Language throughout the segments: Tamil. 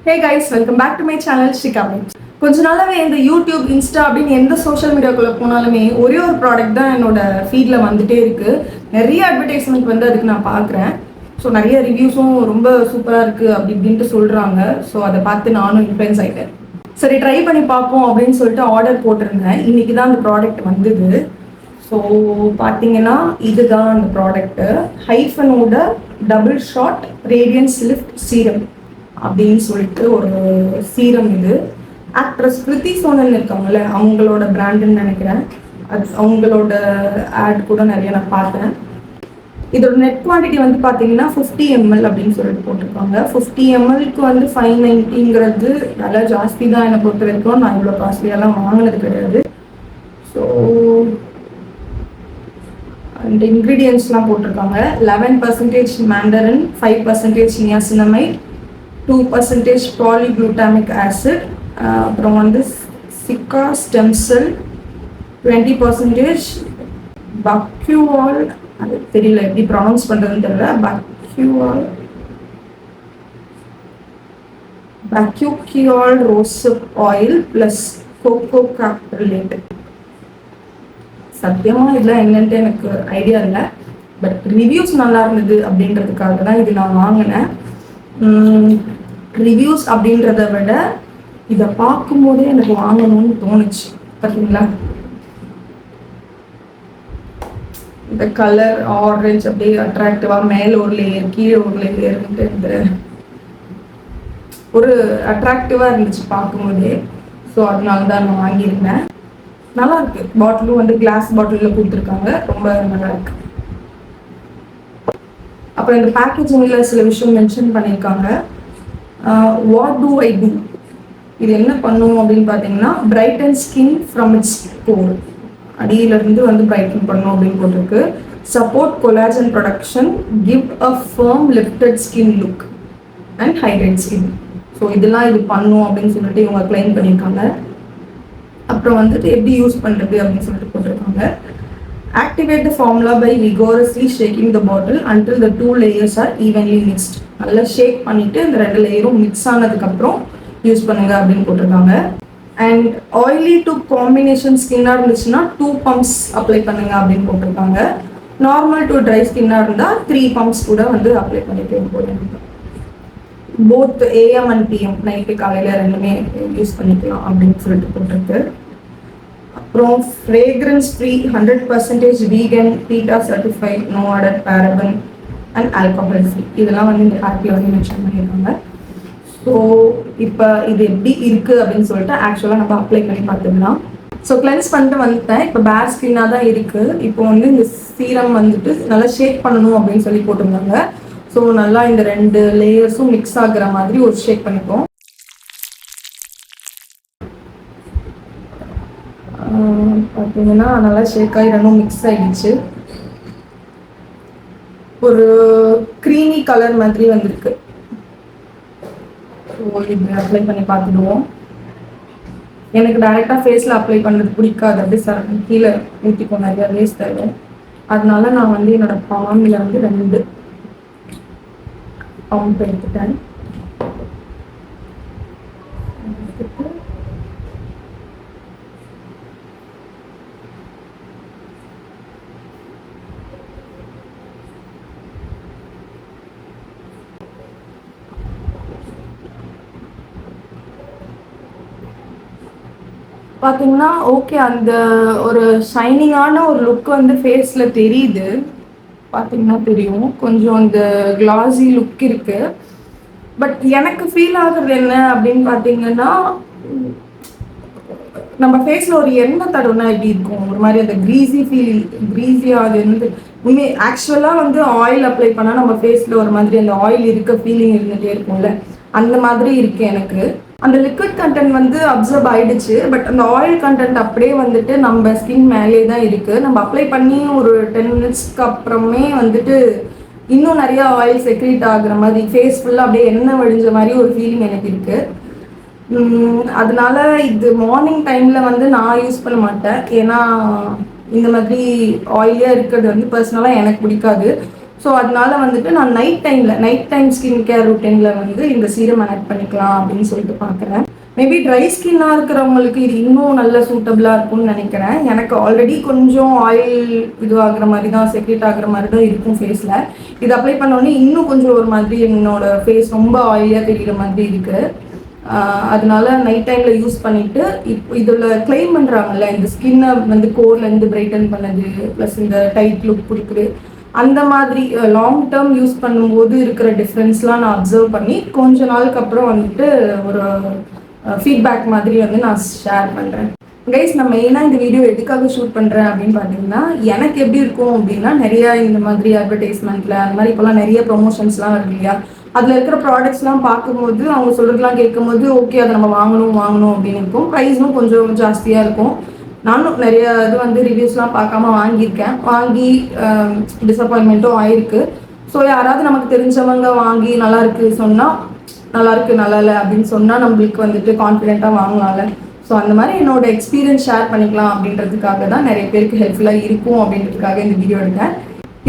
Hey guys, welcome back to my channel Srikami. கொஞ்ச நாளாவே இந்த யூடியூப், இன்ஸ்டா அப்படின்னு எந்த சோஷியல் மீடியாக்குள்ளே போனாலுமே ஒரே ஒரு ப்ராடக்ட் தான் என்னோட ஃபீடில் வந்துட்டே இருக்குது. நிறைய அட்வர்டைஸ்மெண்ட் வந்து அதுக்கு நான் பார்க்குறேன். ஸோ நிறைய ரிவ்யூஸும் ரொம்ப சூப்பராக இருக்குது அப்படி இப்படின்ட்டு சொல்கிறாங்க. ஸோ அதை பார்த்து நானும் இன்ஃப்ளூயன்ஸ் ஆகிட்டேன். சரி, ட்ரை பண்ணி பார்ப்போம் அப்படின்னு சொல்லிட்டு ஆர்டர் போட்டிருந்தேன். இன்றைக்கி தான் அந்த ப்ராடக்ட் வந்தது. ஸோ பார்த்தீங்கன்னா இதுதான் அந்த ப்ராடக்ட்டு. ஹைஃபனோட double shot radiance lift serum அப்படின்னு சொல்லிட்டு ஒரு சீரம். இது ஆக்ட்ரஸ் கிருத்தி சோனல் இருக்காங்கல்ல, அவங்களோட பிராண்டுன்னு நினைக்கிறேன். அது அவங்களோட ஆட் கூட நிறைய நான் பார்த்தேன். இதோட நெட் குவான்டிட்டி வந்து பார்த்தீங்கன்னா 50 ml அப்படின்னு சொல்லிட்டு போட்டிருக்காங்க. 50 mlக்கு வந்து 590ங்கிறது நல்லா ஜாஸ்தி தான் என்னை பொறுத்த வரைக்கும். நான் இவ்வளோ காஸ்ட்லியெல்லாம் வாங்கினது கிடையாது. ஸோ அந்த இன்க்ரீடியன்ட்ஸ்லாம் போட்டிருக்காங்க. 11% மேண்டரின், 5% நியாசினமைட், 2% polyglutamic acid, அப்புறம் வந்து சிக்கா ஸ்டெம் செல், 20% பக்யூவால், அது தெரியல எப்படி ப்ரொனவுன்ஸ் பண்ணுறதுன்னு தெரியல, பக்யூக்கியால் ரோசப் ஆயில் ப்ளஸ் கோகோ காப்ரிலேட். சத்தியமாக இதெல்லாம் என்னன்ட்டு எனக்கு ஐடியா இல்லை, பட் ரிவ்யூஸ் நல்லா இருந்தது அப்படின்றதுக்காக தான் இது நான் வாங்கினேன். ரிவ்யூஸ் அப்படின்றத விட இதை பார்க்கும்போதே எனக்கு வாங்கணும்னு தோணுச்சு. பார்த்தீங்களா, இந்த கலர் ஆரஞ்சு அப்படியே அட்ராக்டிவாக மேலே ஒரு லேயர் கீழே ஒரு லேயர்ன்ட்டு இந்த ஒரு அட்ராக்டிவாக இருந்துச்சு பார்க்கும்போதே. ஸோ அதனால தான் நான் வாங்கியிருந்தேன். நல்லா இருக்கு. பாட்டிலும் வந்து கிளாஸ் பாட்டிலில் கொடுத்துருக்காங்க, ரொம்ப நல்லா இருக்கு. அப்புறம் இந்த பேக்கேஜிங்கில் சில விஷயம் மென்ஷன் பண்ணியிருக்காங்க. வாட் டூ ஐ டூ, இது என்ன பண்ணும் அப்படின்னு பார்த்தீங்கன்னா, brighten skin from its core, அடியிலிருந்து வந்து பிரைட்டன் பண்ணும் அப்படின்னு போட்டிருக்கு. Support collagen production, give a firm lifted skin look and hydrate skin. So இதெல்லாம் இது பண்ணும் அப்படின்னு சொல்லிட்டு இவங்க கிளைம் பண்ணியிருக்காங்க. அப்புறம் வந்துட்டு எப்படி யூஸ் பண்ணுறது அப்படின்னு சொல்லிட்டு போட்டிருக்காங்க. Activate the formula by vigorously shaking the bottle until the 2 layers are evenly mixed. நல்லா ஷேக் பண்ணிட்டு இந்த 2 லேயரும் மிக்ஸ் ஆனதுக்கப்புறம் யூஸ் பண்ணுங்க அப்படின்னு போட்டிருக்காங்க. அண்ட் ஆயிலி டு காம்பினேஷன் ஸ்கின்னாக இருந்துச்சுன்னா 2 பம்ப்ஸ் அப்ளை பண்ணுங்க அப்படின்னு போட்டிருக்காங்க. நார்மல் டு ட்ரை ஸ்கின்னாக இருந்தால் 3 பம்ப்ஸ் கூட வந்து அப்ளை பண்ணிட்டு போடுங்க. Both AM and PM, night காலையில் ரெண்டுமே யூஸ் பண்ணிக்கலாம் அப்படின்னு சொல்லிட்டு போட்டிருக்கு. அப்புறம் fragrance free, 100% vegan, PETA certified, no added paraben and alcohol free. இதெல்லாம் வந்து இந்த பேக்கில் வந்து மென்ஷன் பண்ணியிருக்காங்க. ஸோ இப்போ இது எப்படி இருக்குது அப்படின்னு சொல்லிட்டு ஆக்சுவலாக நம்ம அப்ளை பண்ணி பார்த்துக்கலாம். ஸோ கிளென்ஸ் பண்ணிட்டு வந்துட்டேன். இப்போ பேர் ஸ்கின்னாக தான் இருக்குது. இப்போ வந்து இந்த சீரம் வந்துட்டு நல்லா ஷேக் பண்ணணும் அப்படின்னு சொல்லி போட்டிருந்தாங்க. ஸோ நல்லா இந்த 2 லேயர்ஸும் மிக்ஸ் ஆகுற மாதிரி ஒரு ஷேக் பண்ணிப்போம். பார்த்தீங்கன்னா நல்லா ஷேக் ஆகி ரெண்டும் மிக்ஸ் ஆகிடுச்சு. ஒரு க்ரீமி கலர் மாதிரி வந்திருக்கு. ஸோ இது அப்ளை பண்ணி பார்த்துடுவோம். எனக்கு டைரெக்டாக ஃபேஸில் அப்ளை பண்ணுறது பிடிக்காது, அப்படி கீழே ஊற்றிக்கும், நிறையா வேஸ்ட் ஆகிடும். அதனால நான் வந்து என்னோட பாம்பில் வந்து 2 பம்ப் எடுத்துட்டேன். பார்த்தீங்கன்னா ஓகே, அந்த ஒரு ஷைனிங்கான ஒரு லுக் வந்து ஃபேஸில் தெரியுது. பார்த்தீங்கன்னா தெரியும், கொஞ்சம் அந்த கிளாஸி லுக் இருக்குது. பட் எனக்கு ஃபீல் ஆகுறது என்ன அப்படின்னு பார்த்தீங்கன்னா, நம்ம ஃபேஸில் ஒரு எண்ணெய் தடவுனா எப்படி இருக்கும், ஒரு மாதிரி அந்த க்ரீஸியாக அது வந்து உண்மை. ஆக்சுவலாக வந்து ஆயில் அப்ளை பண்ணால் நம்ம ஃபேஸில் ஒரு மாதிரி அந்த ஆயில் இருக்க ஃபீலிங் இருந்துகிட்டே இருக்கும்ல, அந்த மாதிரி இருக்கு எனக்கு. அந்த லிக்விட் கண்டென்ட் வந்து அப்சர்வ் ஆயிடுச்சு, பட் அந்த ஆயில் கண்டென்ட் அப்படியே வந்துட்டு நம்ம ஸ்கின் மேலே தான் இருக்குது. நம்ம அப்ளை பண்ணி ஒரு 10 மினிட்ஸ்க்கு அப்புறமே வந்துட்டு இன்னும் நிறைய ஆயில் செக்ரீட் ஆகுற மாதிரி, ஃபேஸ் ஃபுல்லாக அப்படியே எண்ணெய் வழிஞ்ச மாதிரி ஒரு ஃபீலிங் எனக்கு இருக்குது. அதனால இது மார்னிங் டைமில் வந்து நான் யூஸ் பண்ண மாட்டேன். ஏன்னா இந்த மாதிரி ஆயிலியாக இருக்கிறது வந்து பர்சனலாக எனக்கு பிடிக்காது. ஸோ அதனால வந்துட்டு நான் நைட் டைம் ஸ்கின் கேர் ருட்டீனில் வந்து இந்த சீரம் ஆட் பண்ணிக்கலாம் அப்படின்னு சொல்லிட்டு பார்க்குறேன். மேபி ட்ரை ஸ்கின்னாக இருக்கிறவங்களுக்கு இது இன்னும் நல்ல சூட்டபிளாக இருக்கும்னு நினைக்கிறேன். எனக்கு ஆல்ரெடி கொஞ்சம் ஆயில் இதுவாகிற மாதிரி தான், செக்ரேட் ஆகிற மாதிரி தான் இருக்கும் ஃபேஸில். இது அப்ளை பண்ணோடனே இன்னும் கொஞ்சம் ஒரு மாதிரி என்னோட ஃபேஸ் ரொம்ப ஆயிலியாக தெரிகிற மாதிரி இருக்குது. அதனால நைட் டைமில் யூஸ் பண்ணிவிட்டு இதில் கிளைம் பண்ணுறாங்கல்ல, இந்த ஸ்கின்னை வந்து கோர்லேருந்து பிரைட்டன் பண்ணது ப்ளஸ் இந்த டைட் லுக் கொடுக்குது, அந்த மாதிரி லாங் டேர்ம் யூஸ் பண்ணும்போது இருக்கிற டிஃப்ரென்ஸ்லாம் நான் அப்சர்வ் பண்ணி கொஞ்ச நாளுக்கு அப்புறம் வந்துட்டு ஒரு ஃபீட்பேக் மாதிரி வந்து நான் ஷேர் பண்ணுறேன். கைஸ், நான் மெயினாக இந்த வீடியோ எதுக்காக ஷூட் பண்ணுறேன் அப்படின்னு பார்த்தீங்கன்னா, எனக்கு எப்படி இருக்கும் அப்படின்னா, நிறையா இந்த மாதிரி அட்வர்டைஸ்மெண்ட்டில் அந்த மாதிரி இப்போலாம் நிறைய ப்ரொமோஷன்ஸ்லாம் வருது இல்லையா, அதில் இருக்கிற ப்ராடக்ட்ஸ்லாம் பார்க்கும்போது அவங்க சொல்கிறதுலாம் கேட்கும்போது ஓகே அதை நம்ம வாங்கணும் அப்படின்னு இருக்கும். ப்ரைஸும் கொஞ்சம் ஜாஸ்தியாக இருக்கும். நானும் நிறைய இது வந்து ரிவ்யூஸ்லாம் பார்க்காம வாங்கியிருக்கேன். வாங்கி டிசப்பாயின்மெண்ட்டும் ஆயிருக்கு. ஸோ யாராவது நமக்கு தெரிஞ்சவங்க வாங்கி நல்லாயிருக்கு சொன்னால், நல்லாயிருக்கு நல்லா இல்லை அப்படின்னு சொன்னால் நம்மளுக்கு வந்துட்டு கான்ஃபிடென்ட்டாக வாங்கலாம்ல. ஸோ அந்த மாதிரி என்னோட எக்ஸ்பீரியன்ஸ் ஷேர் பண்ணிக்கலாம் அப்படின்றதுக்காக தான், நிறைய பேருக்கு ஹெல்ப்ஃபுல்லாக இருக்கும் அப்படின்றதுக்காக இந்த வீடியோ எடுத்தேன்.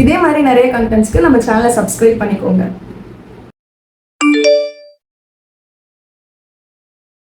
இதே மாதிரி நிறைய கண்டென்ட்ஸ்க்கு நம்ம சேனலை சப்ஸ்கிரைப் பண்ணிக்கோங்க.